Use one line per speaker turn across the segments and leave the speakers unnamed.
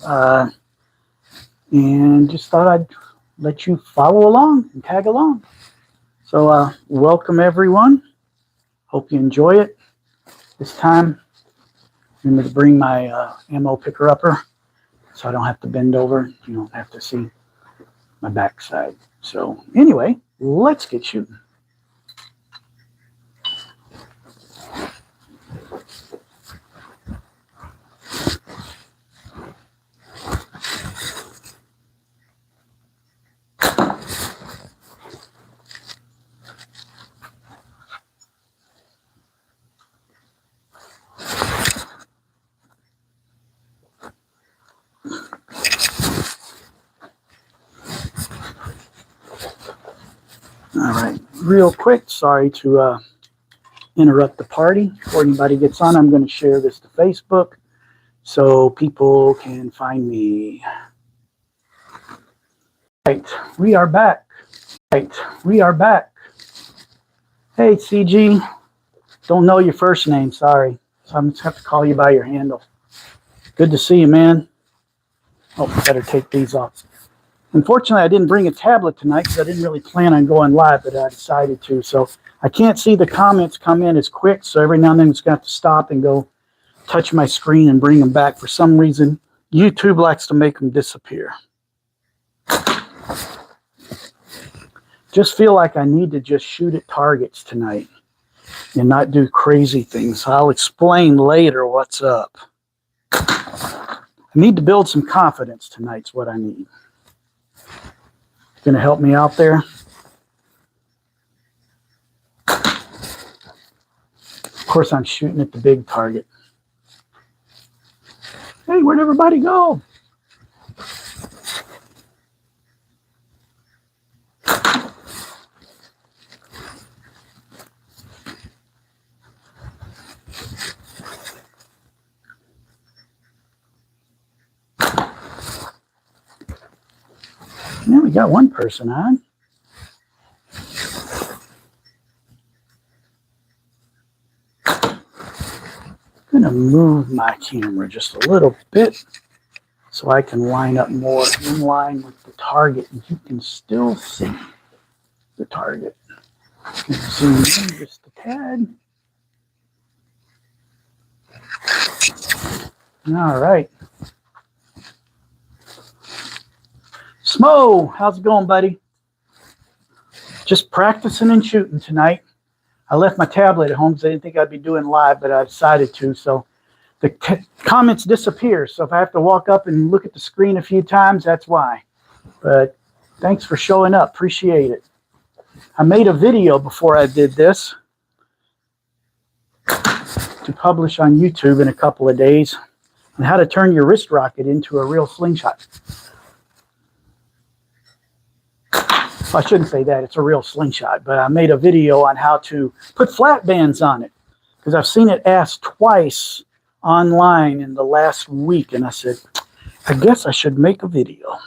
and just thought I'd let you follow along and tag along. So welcome everyone. Hope you enjoy it. This time I'm going to bring my ammo picker upper so I don't have to bend over. You don't have to see my backside. So anyway, let's get shooting. All right, real quick, sorry to interrupt the party. Before anybody gets on, I'm going to share this to Facebook so people can find me. Right, we are back. Right, we are back. Hey, CG. Don't know your first name, sorry. So I'm just have to call you by your handle. Good to see you, man. Oh, better take these off. Unfortunately, I didn't bring a tablet tonight because I didn't really plan on going live, but I decided to. So I can't see the comments come in as quick, so every now and then I'm just going to have to stop and go touch my screen and bring them back. For some reason, YouTube likes to make them disappear. Just feel like I need to just shoot at targets tonight and not do crazy things. I'll explain later what's up. I need to build some confidence tonight's what I need. Going to help me out there? Of course, I'm shooting at the big target. Hey, where'd everybody go? Now we got one person on. I'm going to move my camera just a little bit so I can line up more in line with the target, and you can still see the target. Zoom in just a tad. All right. Smo, how's it going, buddy? Just practicing and shooting tonight. I left my tablet at home because I didn't think I'd be doing live, but I decided to. So the comments disappear. So if I have to walk up and look at the screen a few times, that's why. But thanks for showing up. Appreciate it. I made a video before I did this to publish on YouTube in a couple of days on how to turn your wrist rocket into a real slingshot. I shouldn't say that, it's a real slingshot, but I made a video on how to put flat bands on it because I've seen it asked twice online in the last week, and I said, I guess I should make a video.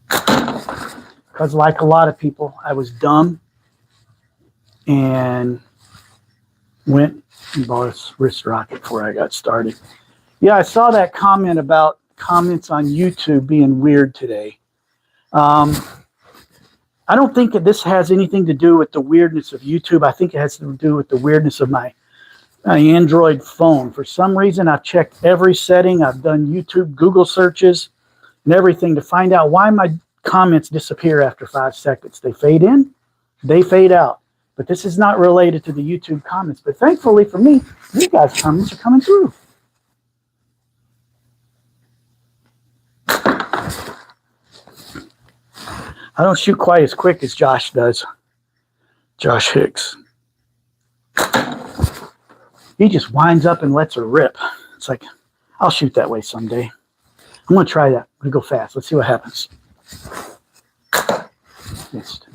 Because like a lot of people, I was dumb and went and bought a wrist rocket before I got started. Yeah, I saw that comment about comments on YouTube being weird today. I don't think that this has anything to do with the weirdness of YouTube. I think it has to do with the weirdness of my Android phone. For some reason, I've checked every setting. I've done YouTube, Google searches, and everything to find out why my comments disappear after 5 seconds. They fade in, they fade out. But this is not related to the YouTube comments. But thankfully for me, you guys' comments are coming through. I don't shoot quite as quick as Josh does. Josh Hicks. He just winds up and lets her rip. It's like, I'll shoot that way someday. I'm going to try that. I'm going to go fast. Let's see what happens. Missed.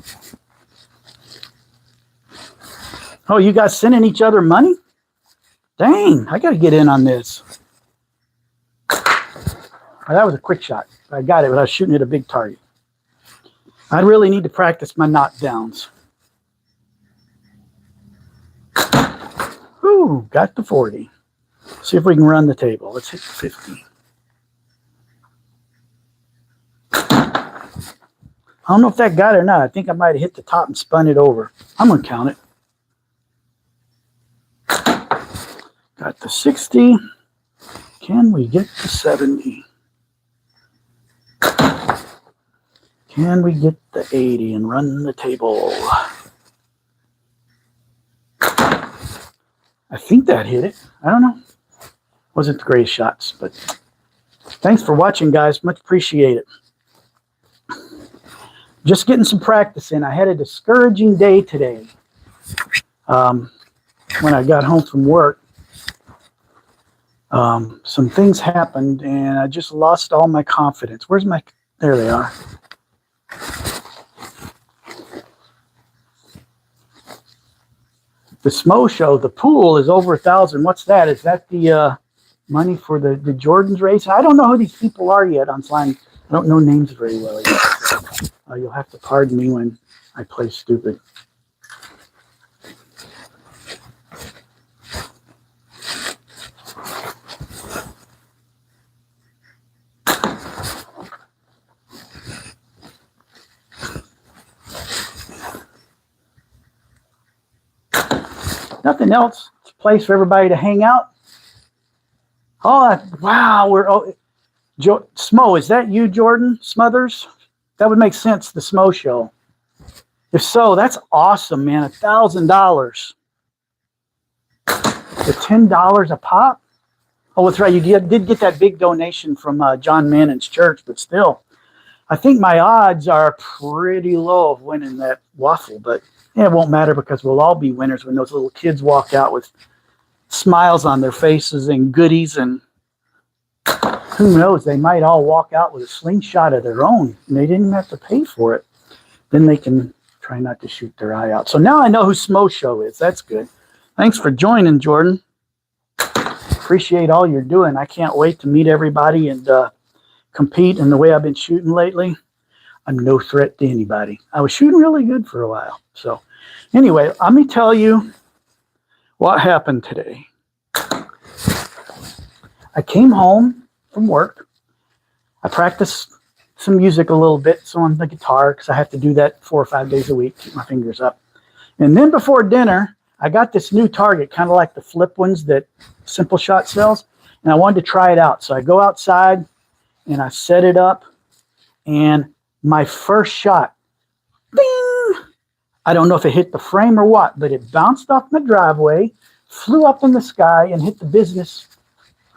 Oh, you guys sending each other money? Dang, I got to get in on this. Oh, that was a quick shot. I got it, but I was shooting at a big target. I really need to practice my knockdowns. Ooh, got the 40. See if we can run the table. Let's hit the 50. I don't know if that got it or not. I think I might have hit the top and spun it over. I'm going to count it. Got the 60. Can we get the 70? Can we get the 80 and run the table? I think that hit it. I don't know. Wasn't the greatest shots, but thanks for watching, guys. Much appreciate it. Just getting some practice in. I had a discouraging day today when I got home from work. Some things happened, and I just lost all my confidence. Where's my... There they are. The Smo Show, the pool is over 1,000. What's that? Is that the money for the Jordan's race? I don't know who these people are yet on slime. I don't know names very well yet. So, you'll have to pardon me when I play stupid. Nothing else. It's a place for everybody to hang out. Oh, wow. Smo, is that you, Jordan Smothers? That would make sense, the Smo Show. If so, that's awesome, man. $1,000. The $10 a pop? Oh, that's right. You did get that big donation from John Mannon's church, but still, I think my odds are pretty low of winning that waffle, but yeah, it won't matter because we'll all be winners when those little kids walk out with smiles on their faces and goodies, and who knows, they might all walk out with a slingshot of their own and they didn't have to pay for it. Then they can try not to shoot their eye out. So now I know who Smo Show is. That's good. Thanks for joining, Jordan. Appreciate all you're doing. I can't wait to meet everybody and compete in the way I've been shooting lately. I'm no threat to anybody. I was shooting really good for a while. So anyway, let me tell you what happened today. I came home from work. I practiced some music a little bit, so on the guitar, because I have to do that 4 or 5 days a week, keep my fingers up. And then before dinner, I got this new target, kind of like the flip ones that Simple Shot sells, and I wanted to try it out. So I go outside and I set it up, and my first shot, ding! I don't know if it hit the frame or what, but it bounced off my driveway, flew up in the sky, and hit the business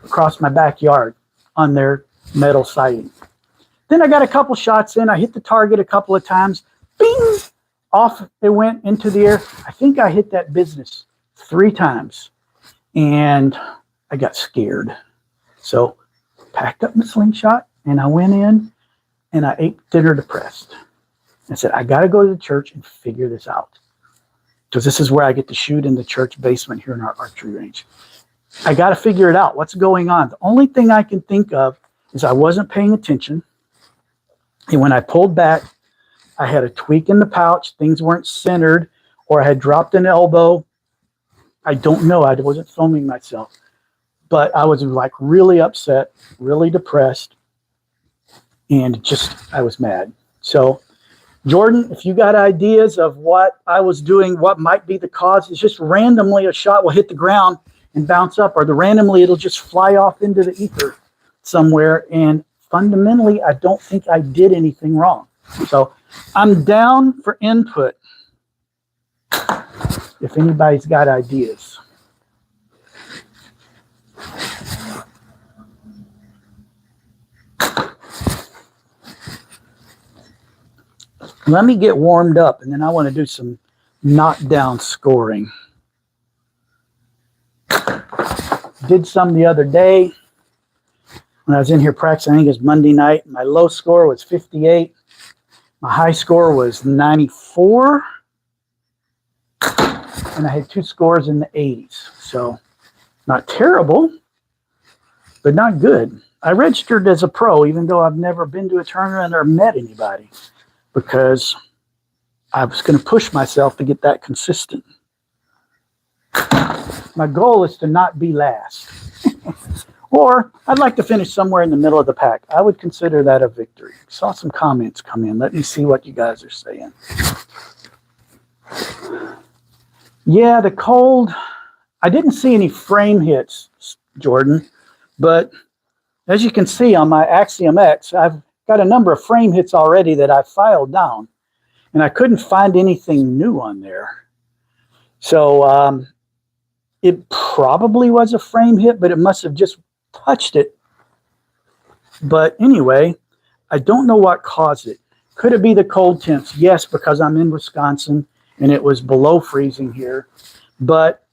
across my backyard on their metal siding. Then I got a couple shots in. I hit the target a couple of times. Bing! Off it went into the air. I think I hit that business 3 times, and I got scared. So packed up my slingshot, and I went in, and I ate dinner depressed. I said, I got to go to the church and figure this out, because this is where I get to shoot in the church basement here in our archery range. I got to figure it out. What's going on? The only thing I can think of is I wasn't paying attention. And when I pulled back, I had a tweak in the pouch. Things weren't centered, or I had dropped an elbow. I don't know. I wasn't filming myself. But I was like really upset, really depressed, and just, I was mad. So, Jordan, if you got ideas of what I was doing, what might be the cause, it's just randomly a shot will hit the ground and bounce up, or randomly it'll just fly off into the ether somewhere. And fundamentally, I don't think I did anything wrong. So I'm down for input if anybody's got ideas. Let me get warmed up, and then I want to do some knockdown scoring. Did some the other day when I was in here practicing. I think it was Monday night. My low score was 58. My high score was 94. And I had 2 scores in the 80s. So not terrible, but not good. I registered as a pro, even though I've never been to a tournament or met anybody, because I was going to push myself to get that consistent. My goal is to not be last. Or I'd like to finish somewhere in the middle of the pack. I would consider that a victory. Saw some comments come in. Let me see what you guys are saying. Yeah, the cold. I didn't see any frame hits, Jordan, but as you can see on my Axiom X, I've got a number of frame hits already that I filed down, and I couldn't find anything new on there. So it probably was a frame hit, but it must have just touched it. But anyway, I don't know what caused it. Could it be the cold temps? Yes, because I'm in Wisconsin and it was below freezing here. But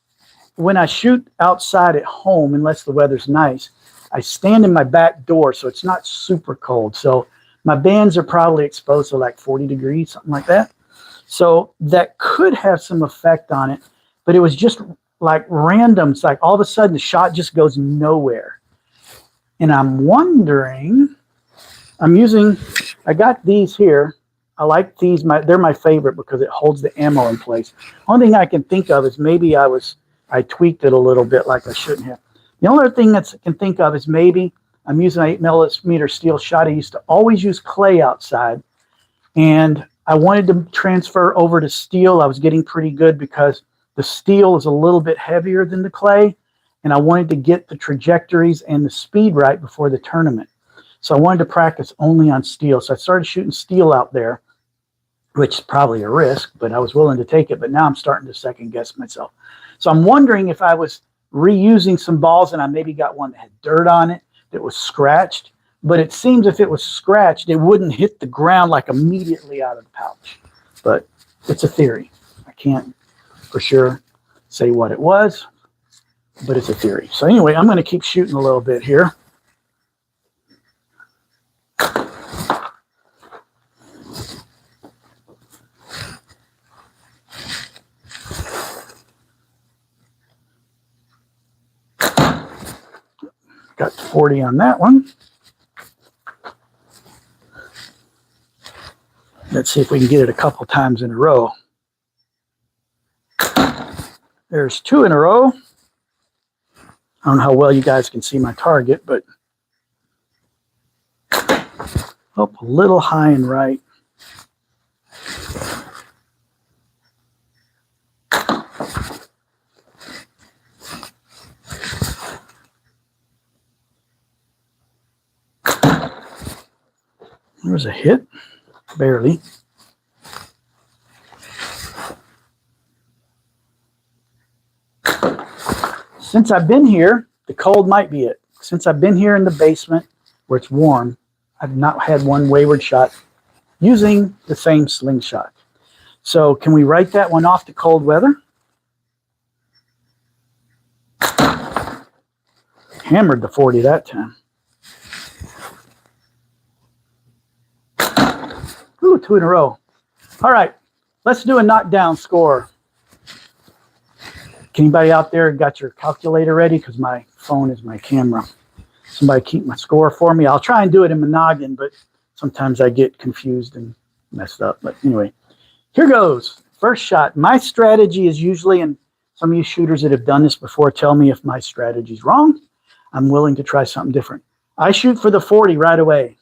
when I shoot outside at home, unless the weather's nice, I stand in my back door, so it's not super cold. So my bands are probably exposed to like 40 degrees, something like that. So that could have some effect on it, but it was just like random. It's like all of a sudden the shot just goes nowhere. And I'm wondering, I got these here. I like these. They're my favorite because it holds the ammo in place. Only thing I can think of is maybe I tweaked it a little bit like I shouldn't have. The only other thing that I can think of is maybe I'm using an 8mm steel shot. I used to always use clay outside, and I wanted to transfer over to steel. I was getting pretty good because the steel is a little bit heavier than the clay, and I wanted to get the trajectories and the speed right before the tournament. So I wanted to practice only on steel. So I started shooting steel out there, which is probably a risk, but I was willing to take it. But now I'm starting to second guess myself. So I'm wondering if I was reusing some balls and I maybe got one that had dirt on it that was scratched. But it seems if it was scratched, it wouldn't hit the ground like immediately out of the pouch. But it's a theory. I can't for sure say what it was, but it's a theory. So anyway, I'm going to keep shooting a little bit here. Got 40 on that one. Let's see if we can get it a couple times in a row. There's 2 in a row. I don't know how well you guys can see my target, but up a little high and right. There's a hit, barely. Since I've been here, the cold might be it. Since I've been here in the basement where it's warm, I've not had one wayward shot using the same slingshot. So can we write that one off to cold weather? Hammered the 40 that time. Ooh, 2 in a row. All right, let's do a knockdown score. Anybody out there got your calculator ready? Because my phone is my camera. Somebody keep my score for me. I'll try and do it in Monogon, but sometimes I get confused and messed up. But anyway, here goes. First shot. My strategy is usually, and some of you shooters that have done this before tell me if my strategy is wrong. I'm willing to try something different. I shoot for the 40 right away.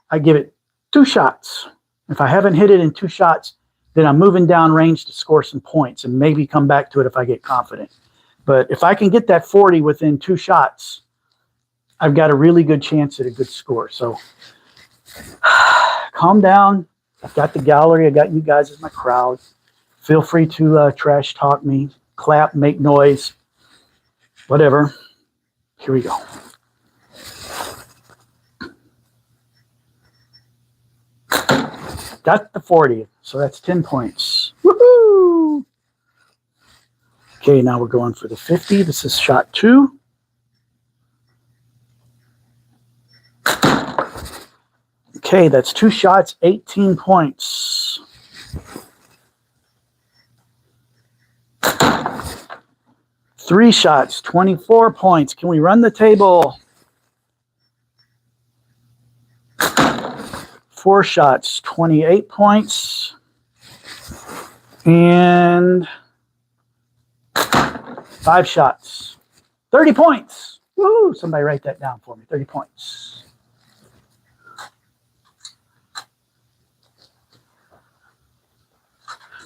I give it 2 shots. If I haven't hit it in 2 shots, then I'm moving down range to score some points and maybe come back to it if I get confident. But if I can get that 40 within 2 shots, I've got a really good chance at a good score. So calm down. I've got the gallery. I got you guys as my crowd. Feel free to trash talk me, clap, make noise, whatever. Here we go. Got the 40, so that's 10 points. Woohoo! Okay, now we're going for the 50. This is shot 2. Okay, that's 2 shots, 18 points. Three shots, 24 points. Can we run the table? 4 shots, 28 points. And 5 shots, 30 points. Woo! Somebody write that down for me. 30 points.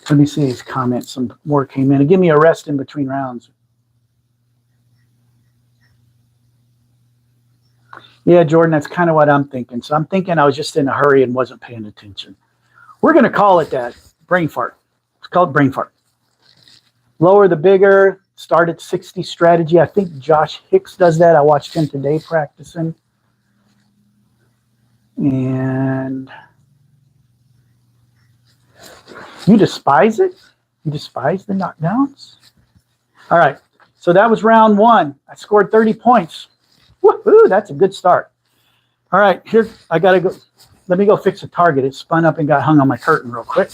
Let me see these comments. Some more came in. Give me a rest in between rounds. Yeah, Jordan, that's kind of what I'm thinking. So I'm thinking I was just in a hurry and wasn't paying attention. We're going to call it that. Brain fart. Let's call it brain fart. Lower the bigger. Start at 60 strategy. I think Josh Hicks does that. I watched him today practicing. And you despise it? You despise the knockdowns? All right. So that was round one. I scored 30 points. Woohoo! That's a good start. All right. Here, I got to go. Let me go fix a target. It spun up and got hung on my curtain real quick.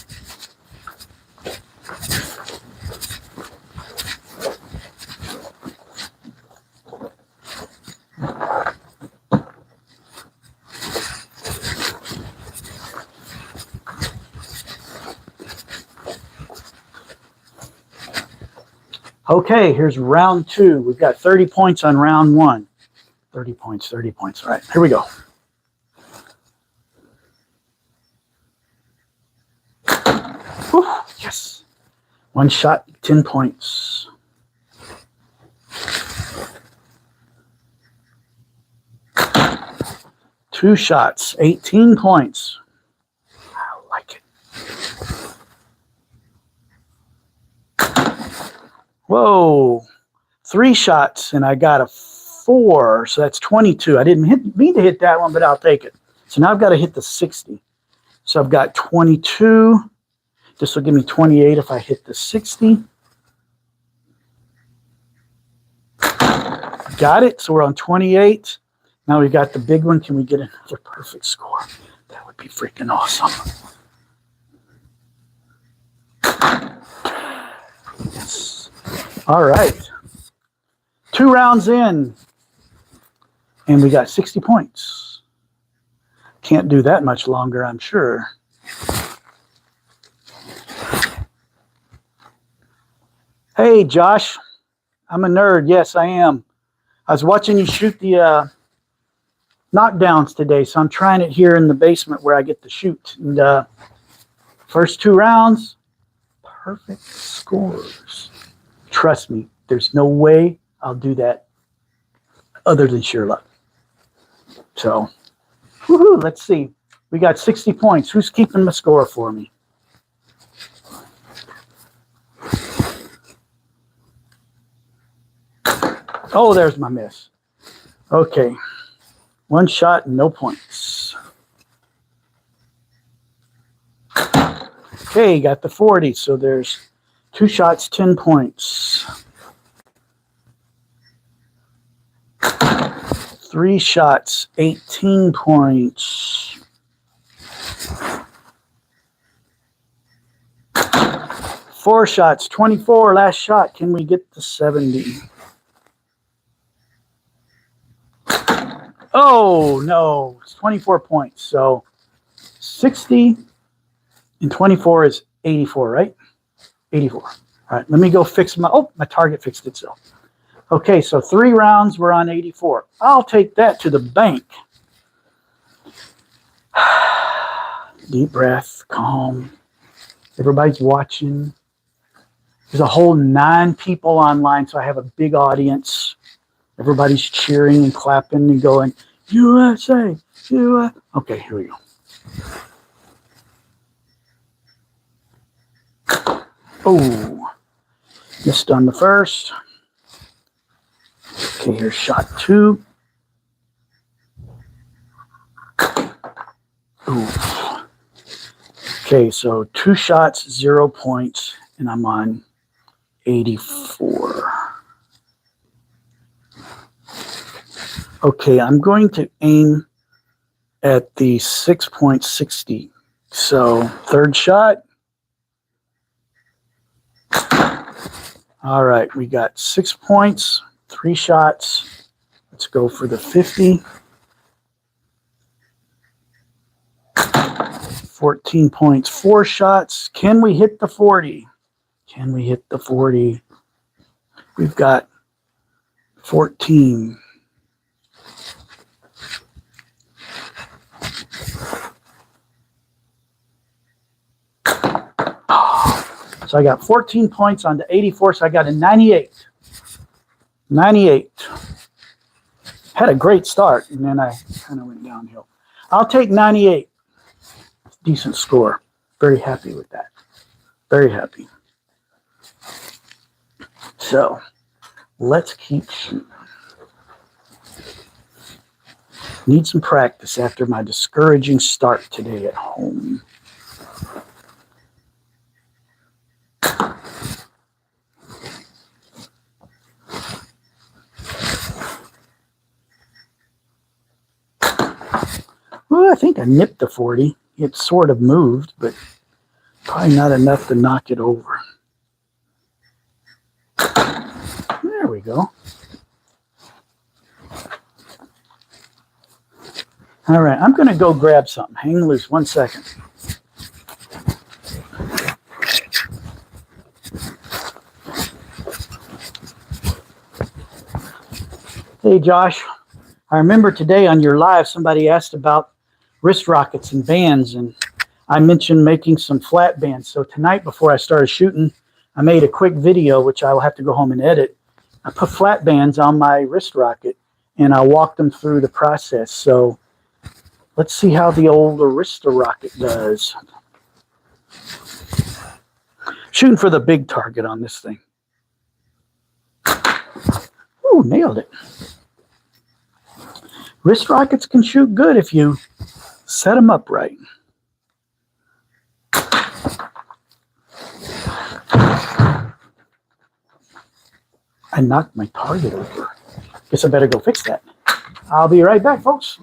Okay, here's round two. We've got 30 points on round one. 30 points, 30 points. All right, here we go. Whew, yes. One shot, 10 points. Two shots, 18 points. I like it. Whoa. Three shots, and I got a 4, so that's 22. I didn't mean to hit that one, but I'll take it. So now I've got to hit the 60. So I've got 22. This will give me 28 if I hit the 60. Got it. So we're on 28. Now we got the big one. Can we get another perfect score? That would be freaking awesome. Yes. All right. 2 rounds in. And we got 60 points. Can't do that much longer, I'm sure. Hey, Josh. I'm a nerd. Yes, I am. I was watching you shoot the knockdowns today, so I'm trying it here in the basement where I get to shoot. And first 2 rounds, perfect scores. Trust me, there's no way I'll do that other than sheer luck. So, woohoo, let's see. We got 60 points. Who's keeping the score for me? Oh, there's my miss. Okay. 1 shot, no points. Okay, got the 40. So there's 2 shots, 10 points. 3 shots, 18 points. 4 shots, 24. Last shot. Can we get the 70? Oh, no. It's 24 points. So 60 and 24 is 84, right? 84. All right, let me go fix my target fixed itself. Okay, so 3 rounds, we're on 84. I'll take that to the bank. Deep breath, calm. Everybody's watching. There's a whole 9 people online, so I have a big audience. Everybody's cheering and clapping and going, USA, USA. Okay, here we go. Oh, missed on the first. Okay, here's shot 2. Ooh. Okay, so 2 shots, 0 points, and I'm on 84. Okay, I'm going to aim at the 6.60. So 3rd shot. All right, we got 6 points, 3 shots. Let's go for the 50. 14 points, 4 shots. Can we hit the 40? Can we hit the 40? We've got 14. So I got 14 points on the 84, so I got a 98. 98. Had a great start, and then I kind of went downhill. I'll take 98. Decent score. Very happy with that. Very happy. So let's keep shooting. Need some practice after my discouraging start today at home. Well, I think I nipped the 40. It sort of moved, but probably not enough to knock it over. There we go. All right, I'm going to go grab something. Hang loose 1 second. Hey, Josh. I remember today on your live, somebody asked about wrist rockets and bands, and I mentioned making some flat bands. So tonight, before I started shooting, I made a quick video, which I will have to go home and edit. I put flat bands on my wrist rocket, and I walked them through the process. So let's see how the old Arista rocket does. Shooting for the big target on this thing. Ooh, nailed it. Wrist rockets can shoot good if you set them up right. I knocked my target over. Guess I better go fix that. I'll be right back, folks.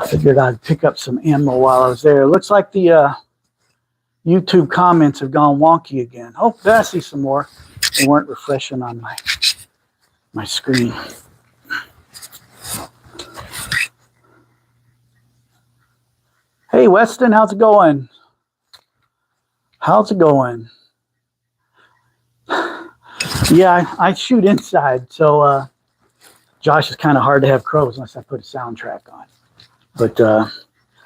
Figured I'd pick up some ammo while I was there. Looks like the YouTube comments have gone wonky again. Oh, I see some more. They weren't refreshing on my screen. Hey, Weston, how's it going? How's it going? Yeah, I shoot inside, so Josh is kind of hard to have crows unless I put a soundtrack on. But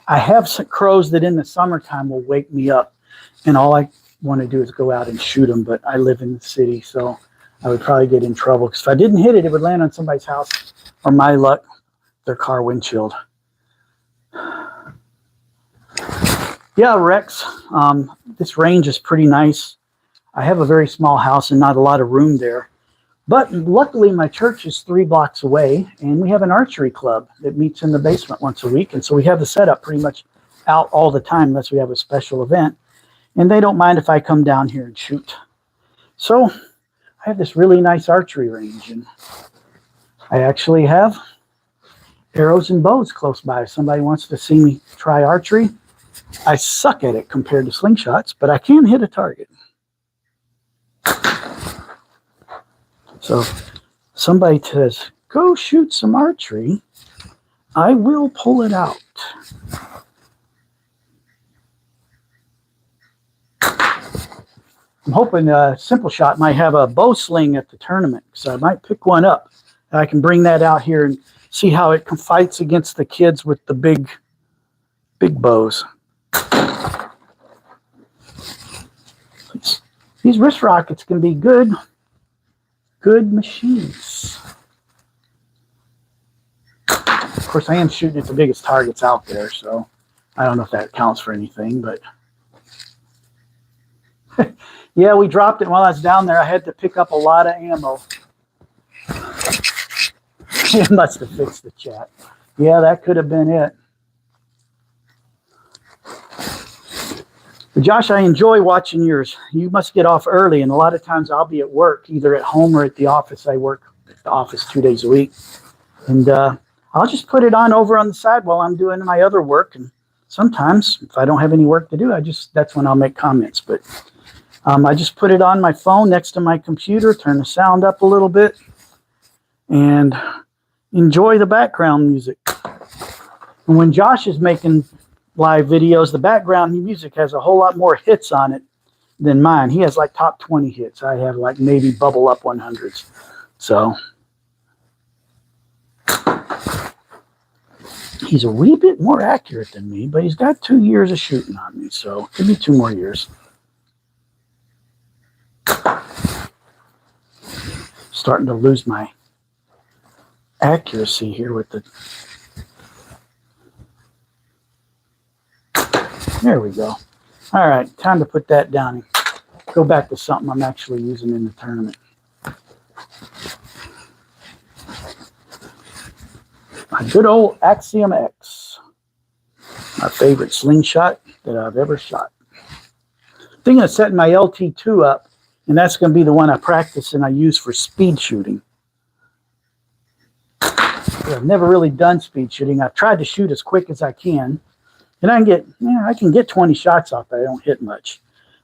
I have some crows that in the summertime will wake me up, and all I want to do is go out and shoot them. But I live in the city, so I would probably get in trouble. Because if I didn't hit it, it would land on somebody's house, or my luck, their car windshield. Yeah, Rex, this range is pretty nice. I have a very small house and not a lot of room there. But luckily, my church is 3 blocks away, and we have an archery club that meets in the basement once a week. And so we have the setup pretty much out all the time unless we have a special event. And they don't mind if I come down here and shoot. So I have this really nice archery range, and I actually have arrows and bows close by. If somebody wants to see me try archery, I suck at it compared to slingshots, but I can hit a target. So somebody says, go shoot some archery, I will pull it out. I'm hoping Simple Shot might have a bow sling at the tournament, so I might pick one up. I can bring that out here and see how it fights against the kids with the big bows. These wrist rockets can be good machines. Of course, I am shooting at the biggest targets out there, so I don't know if that counts for anything, but yeah, we dropped it while I was down there. I had to pick up a lot of ammo. It must have fixed the chat. Yeah, that could have been it. But Josh, I enjoy watching yours. You must get off early, and a lot of times I'll be at work, either at home or at the office. I work at the office 2 days a week. And I'll just put it on over on the side while I'm doing my other work. And sometimes, if I don't have any work to do, that's when I'll make comments. But I just put it on my phone next to my computer, turn the sound up a little bit, and enjoy the background music. And when Josh is making live videos, the background music has a whole lot more hits on it than mine. He has like top 20 hits. I have like maybe bubble up 100s. So he's a wee bit more accurate than me, but he's got 2 years of shooting on me. So give me 2 more years. Starting to lose my accuracy here with the... There we go. All right, time to put that down and go back to something I'm actually using in the tournament. My good old Axiom X. My favorite slingshot that I've ever shot. Thinking of setting my LT2 up, and that's going to be the one I practice and I use for speed shooting. I've never really done speed shooting. I've tried to shoot as quick as I can. And I can get 20 shots off, but I don't hit much.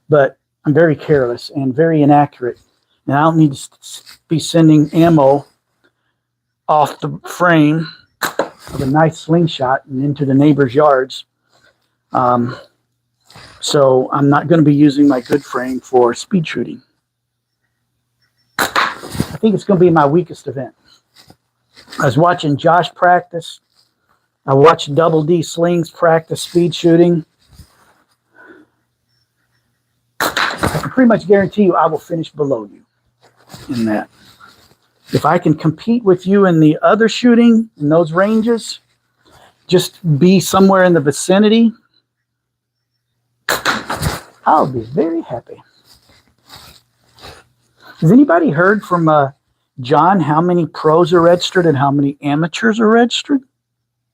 But I'm very careless and very inaccurate. And I don't need to be sending ammo off the frame of a nice slingshot and into the neighbor's yards. So I'm not going to be using my good frame for speed shooting. I think it's going to be my weakest event. I was watching Josh practice. I watched Double D Slings practice speed shooting. I can pretty much guarantee you I will finish below you in that. If I can compete with you in the other shooting, in those ranges, just be somewhere in the vicinity, I'll be very happy. Has anybody heard from John how many pros are registered and how many amateurs are registered?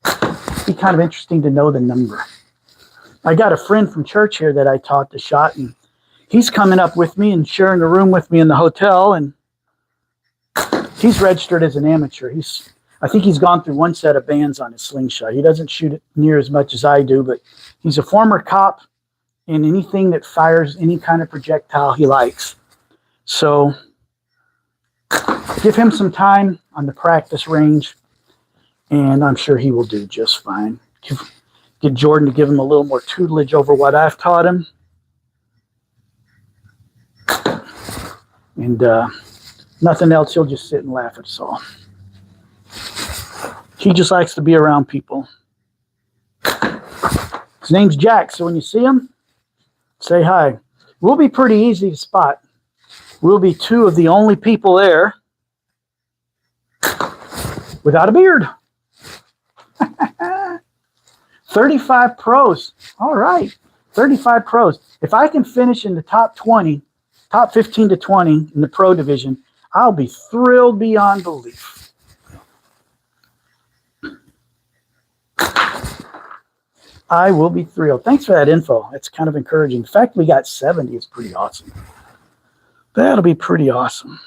It'd be kind of interesting to know the number. I got a friend from church here that I taught the shot, and he's coming up with me and sharing a room with me in the hotel, and he's registered as an amateur. I think he's gone through 1 set of bands on his slingshot. He doesn't shoot it near as much as I do, but he's a former cop, and anything that fires any kind of projectile he likes. So give him some time on the practice range, and I'm sure he will do just fine. Get Jordan to give him a little more tutelage over what I've taught him. And nothing else, he'll just sit and laugh at us all. He just likes to be around people. His name's Jack, so when you see him, say hi. We'll be pretty easy to spot. We'll be 2 of the only people there without a beard. 35 pros. All right. 35 pros. If I can finish in the top 20, top 15 to 20 in the pro division, I'll be thrilled beyond belief. I will be thrilled. Thanks for that info. It's kind of encouraging. The fact we got 70 is pretty awesome. That'll be pretty awesome.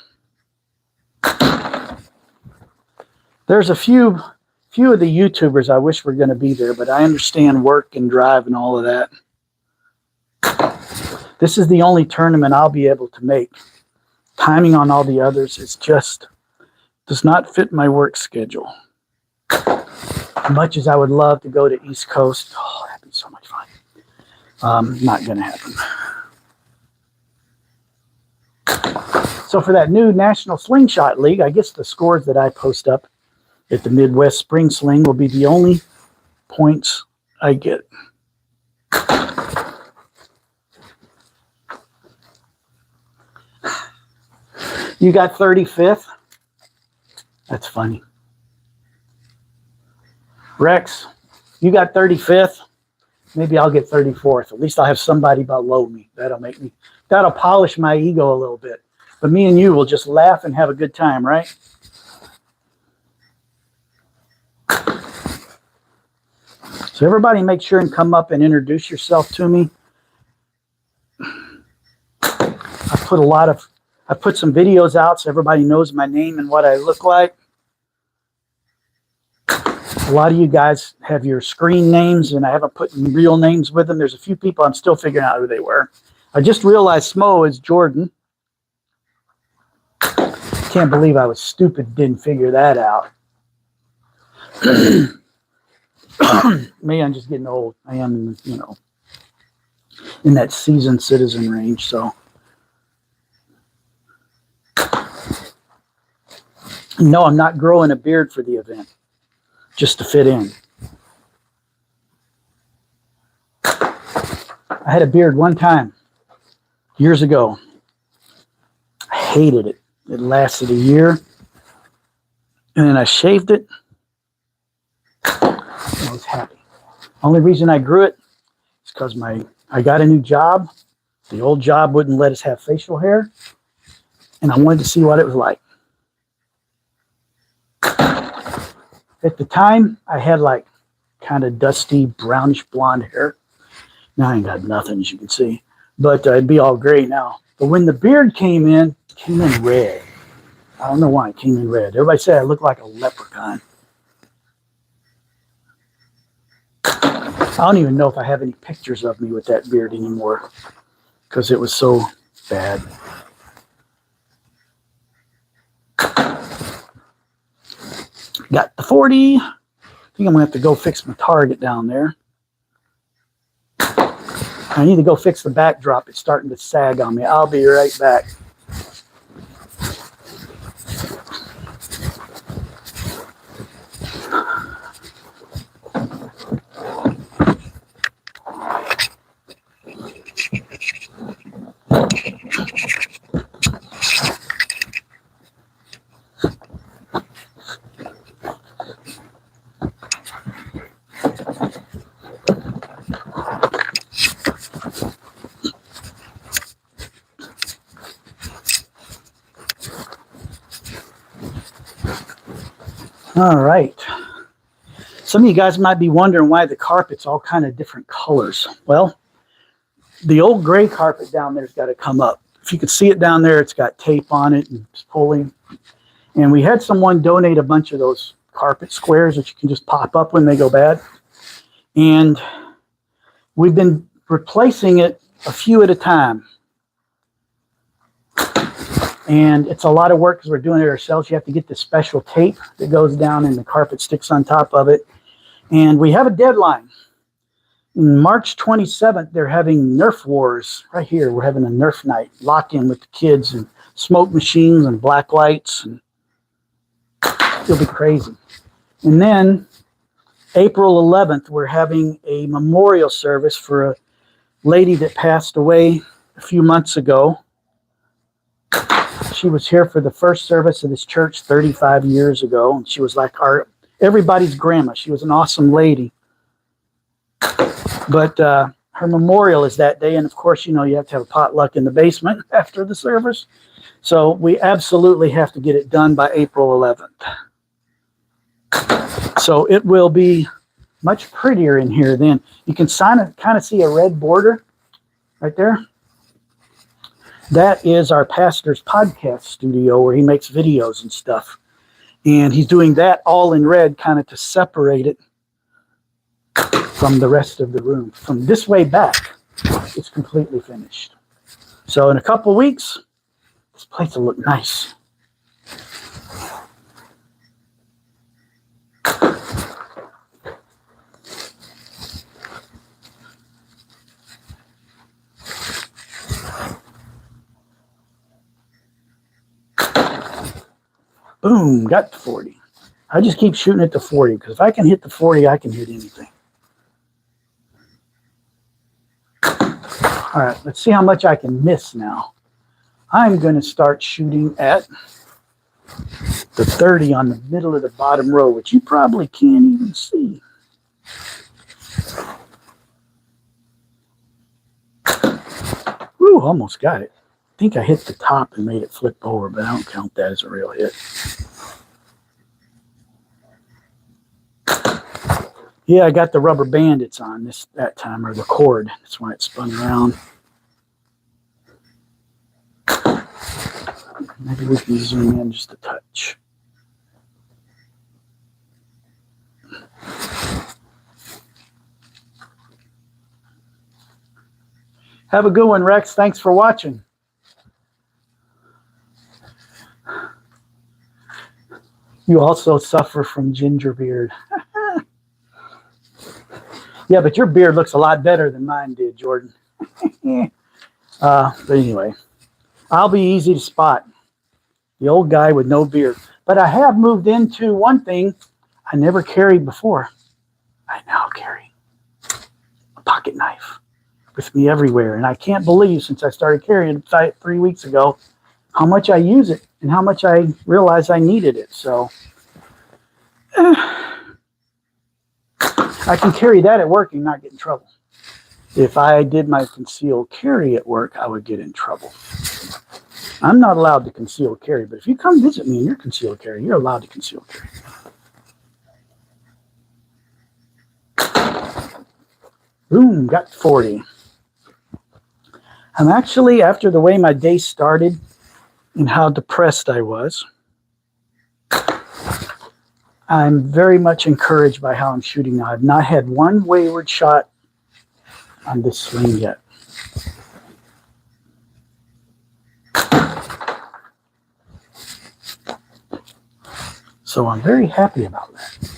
There's a few of the YouTubers I wish were going to be there, but I understand work and drive and all of that. This is the only tournament I'll be able to make. Timing on all the others does not fit my work schedule. As much as I would love to go to East Coast, oh, that'd be so much fun. Not going to happen. So for that new National Slingshot League, I guess the scores that I post up at the Midwest Spring Sling will be the only points I get. You got 35th? That's funny. Rex, you got 35th? Maybe I'll get 34th. At least I'll have somebody below me. That'll polish my ego a little bit. But me and you will just laugh and have a good time, right? So everybody make sure and come up and introduce yourself to me. put some videos out so everybody knows my name and what I look like. A lot of you guys have your screen names, and I haven't put real names with them. There's a few people I'm still figuring out who they were. I just realized Smo is Jordan. Can't believe I was stupid, didn't figure that out. Maybe I'm just getting old. I am, in that seasoned citizen range, so. No, I'm not growing a beard for the event, just to fit in. I had a beard one time, years ago. I hated it. It lasted a year. And then I shaved it. I was happy. Only reason I grew it is because I got a new job. The old job wouldn't let us have facial hair. And I wanted to see what it was like. At the time, I had like kind of dusty, brownish blonde hair. Now I ain't got nothing, as you can see. But it'd be all gray now. But when the beard came in red. I don't know why it came in red. Everybody said I looked like a leprechaun. I don't even know if I have any pictures of me with that beard anymore because it was so bad. Got the 40. I think I'm going to have to go fix my target down there. I need to go fix the backdrop. It's starting to sag on me. I'll be right back. All right. Some of you guys might be wondering why the carpet's all kind of different colors. Well, the old gray carpet down there's got to come up. If you can see it down there, it's got tape on it and it's pulling. And we had someone donate a bunch of those carpet squares that you can just pop up when they go bad. And we've been replacing it a few at a time. And it's a lot of work because we're doing it ourselves. You have to get this special tape that goes down and the carpet sticks on top of it. And we have a deadline. On March 27th, they're having Nerf Wars right here. We're having a Nerf night, lock-in with the kids and smoke machines and black lights. And it'll be crazy. And then April 11th, we're having a memorial service for a lady that passed away a few months ago. She was here for the first service of this church 35 years ago. And she was like everybody's grandma. She was an awesome lady. But her memorial is that day. And of course, you have to have a potluck in the basement after the service. So we absolutely have to get it done by April 11th. So it will be much prettier in here then. You can kind of see a red border right there. That is our pastor's podcast studio where he makes videos and stuff. And he's doing that all in red kind of to separate it from the rest of the room. From this way back, it's completely finished. So in a couple weeks, this place will look nice. Boom, got the 40. I just keep shooting at the 40 because if I can hit the 40, I can hit anything. All right, let's see how much I can miss now. I'm going to start shooting at the 30 on the middle of the bottom row, which you probably can't even see. Woo, almost got it. I think I hit the top and made it flip over, but I don't count that as a real hit. Yeah, I got the rubber bandits on that time, or the cord. That's why it spun around. Maybe we can zoom in just a touch. Have a good one, Rex. Thanks for watching. You also suffer from ginger beard. Yeah, but your beard looks a lot better than mine did, Jordan. But anyway, I'll be easy to spot. The old guy with no beard. But I have moved into one thing I never carried before. I now carry a pocket knife with me everywhere. And I can't believe, since I started carrying it 3 weeks ago, how much I use it and how much I realized I needed it. So I can carry that at work and not get in trouble. If I did my concealed carry at work, I would get in trouble. I'm not allowed to conceal carry, but if you come visit me and you're concealed carry, you're allowed to conceal carry. Boom, got 40. I'm actually, after the way my day started and how depressed I was, I'm very much encouraged by how I'm shooting now. I've not had one wayward shot on this sling yet. So I'm very happy about that.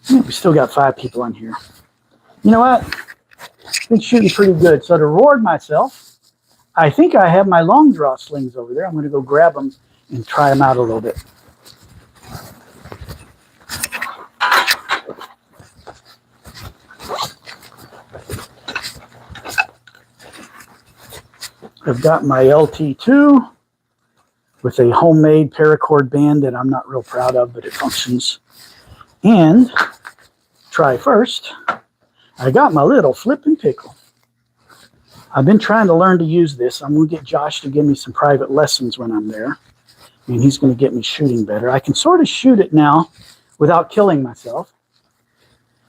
Yeah, we still got 5 people on here. You know what? I've been shooting pretty good. So to reward myself, I think I have my long draw slings over there. I'm going to go grab them and try them out a little bit. I've got my LT2 with a homemade paracord band that I'm not real proud of, but it functions. And try first, I got my little flipping pickle. I've been trying to learn to use this. I'm going to get Josh to give me some private lessons when I'm there. And he's going to get me shooting better. I can sort of shoot it now without killing myself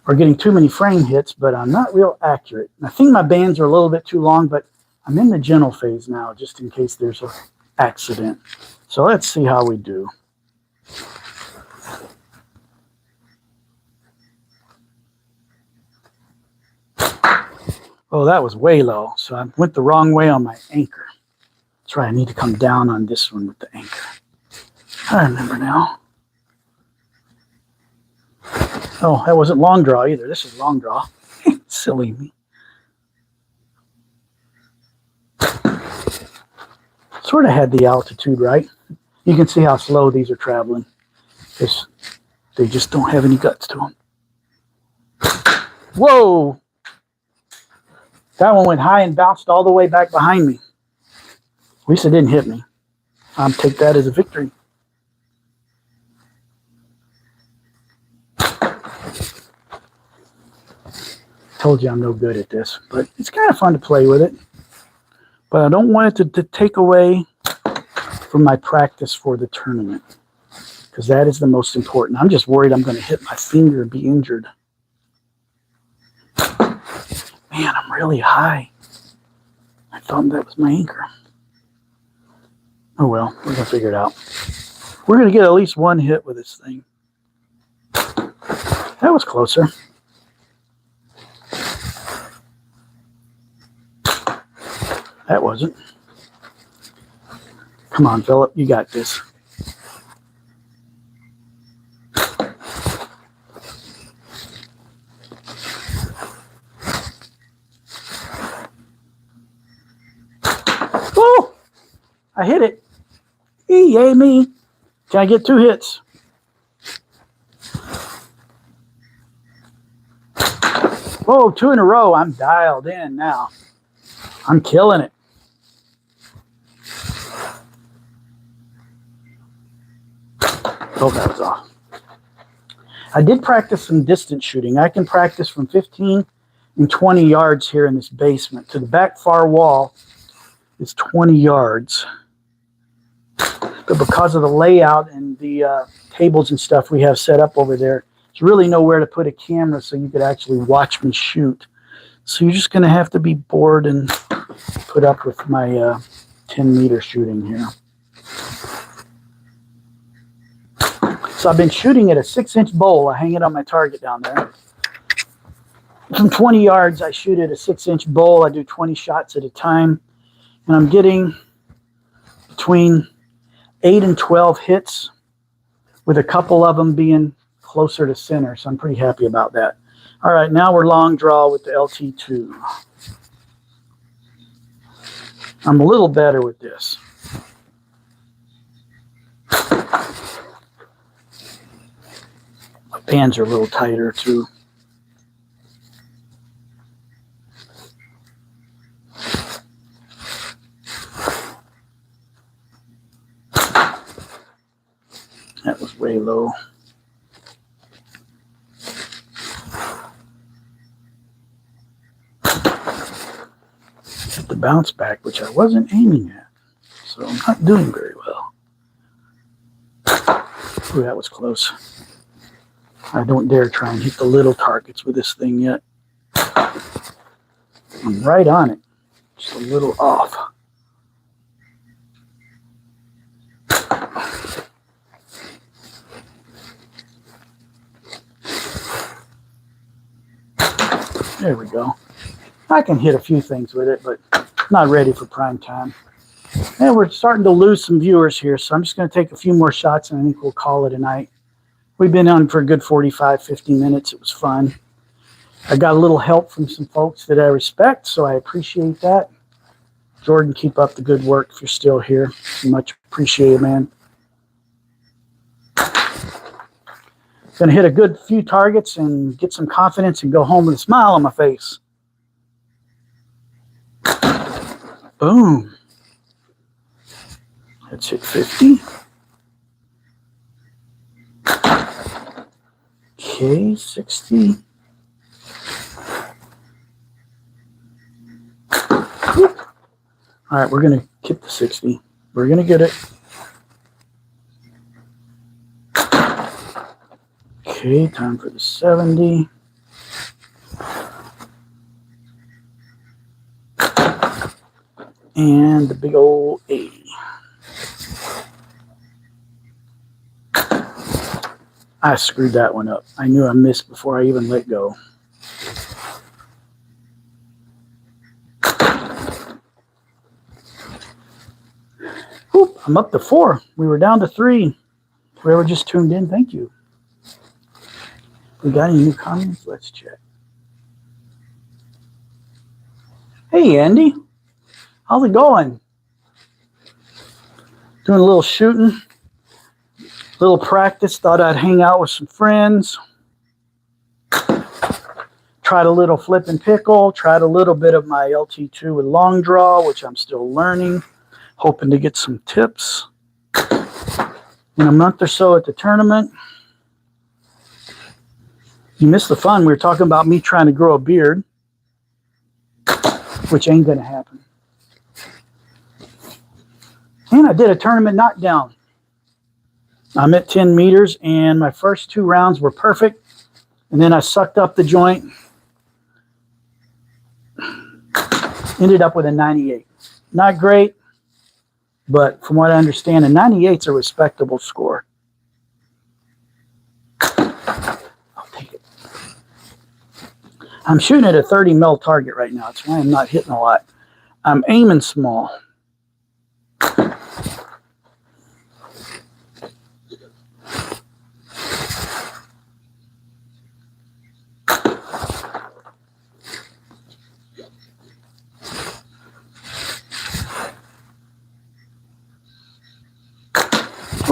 or getting too many frame hits, but I'm not real accurate. I think my bands are a little bit too long, but I'm in the gentle phase now, just in case there's an accident. So let's see how we do. Oh, that was way low. So I went the wrong way on my anchor. That's right, I need to come down on this one with the anchor. I remember now. Oh, that wasn't long draw either. This is long draw. Silly me. Sort of had the altitude right. You can see how slow these are traveling. They just don't have any guts to them. Whoa! That one went high and bounced all the way back behind me. At least it didn't hit me. I'll take that as a victory. Told you I'm no good at this, but it's kind of fun to play with it. But I don't want it to take away from my practice for the tournament, because that is the most important. I'm just worried I'm going to hit my finger and be injured. Man, I'm really high. I thought that was my anchor. Oh well, we're going to figure it out. We're going to get at least one hit with this thing. That was closer. That wasn't. Come on, Philip, you got this. Oh, I hit it. Yay me. Can I get 2 hits? Whoa, 2 in a row. I'm dialed in now. I'm killing it. Oh, that was off. I did practice some distance shooting. I can practice from 15 and 20 yards here in this basement. To the back far wall is 20 yards. But because of the layout and the tables and stuff we have set up over there, there's really nowhere to put a camera so you could actually watch me shoot. So you're just going to have to be bored and put up with my 10-meter shooting here. So I've been shooting at a 6-inch bowl. I hang it on my target down there. From 20 yards, I shoot at a 6-inch bowl. I do 20 shots at a time. And I'm getting between 8 and 12 hits, with a couple of them being closer to center. So I'm pretty happy about that. All right, now we're long draw with the LT2. I'm a little better with this. My bands are a little tighter too. That was way low. Hit the bounce back, which I wasn't aiming at. So I'm not doing very well. Ooh, that was close. I don't dare try and hit the little targets with this thing yet. I'm right on it. Just a little off. There we go. I can hit a few things with it, but not ready for prime time. And we're starting to lose some viewers here, so I'm just going to take a few more shots, and I think we'll call it a night. We've been on for a good 45, 50 minutes. It was fun. I got a little help from some folks that I respect, so I appreciate that. Jordan, keep up the good work if you're still here. Much appreciated, man. Going to hit a good few targets and get some confidence and go home with a smile on my face. Boom. Let's hit 50. Okay, 60. All right, we're going to hit the 60. We're going to get it. Okay, time for the 70. And the big old 80. I screwed that one up. I knew I missed before I even let go. Whoop, I'm up to 4. We were down to 3. Whoever just tuned in, thank you. We got any new comments? Let's check. Hey, Andy. How's it going? Doing a little shooting. Little practice. Thought I'd hang out with some friends. Tried a little flip and pickle. Tried a little bit of my LT2 with long draw, which I'm still learning. Hoping to get some tips in a month or so at the tournament. You missed the fun. We were talking about me trying to grow a beard, which ain't going to happen. And I did a tournament knockdown. I'm at 10 meters, and my first 2 rounds were perfect. And then I sucked up the joint. Ended up with a 98. Not great, but from what I understand, a 98's a respectable score. I'll take it. I'm shooting at a 30 mil target right now. That's why I'm not hitting a lot. I'm aiming small.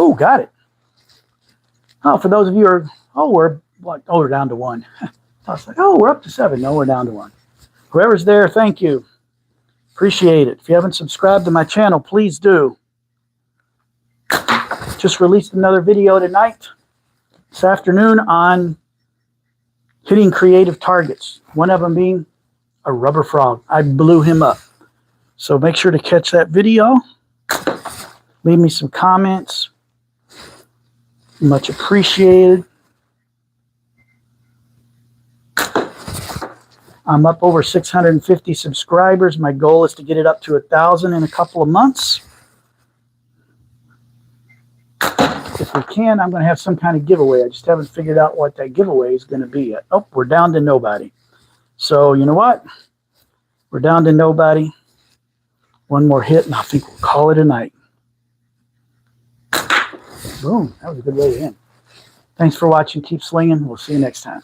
Oh, got it. Oh, for those of you who are, we're down to 1. I was like, oh, we're up to 7. No, we're down to 1. Whoever's there, thank you. Appreciate it. If you haven't subscribed to my channel, please do. Just released another video tonight, this afternoon, on hitting creative targets. One of them being a rubber frog. I blew him up. So make sure to catch that video. Leave me some comments. Much appreciated. I'm up over 650 subscribers. My goal is to get it up to 1,000 in a couple of months. If we can, I'm going to have some kind of giveaway. I just haven't figured out what that giveaway is going to be yet. Oh, we're down to nobody. So you know what? We're down to nobody. One more hit, and I think we'll call it a night. Boom. That was a good way to end. Thanks for watching. Keep slinging. We'll see you next time.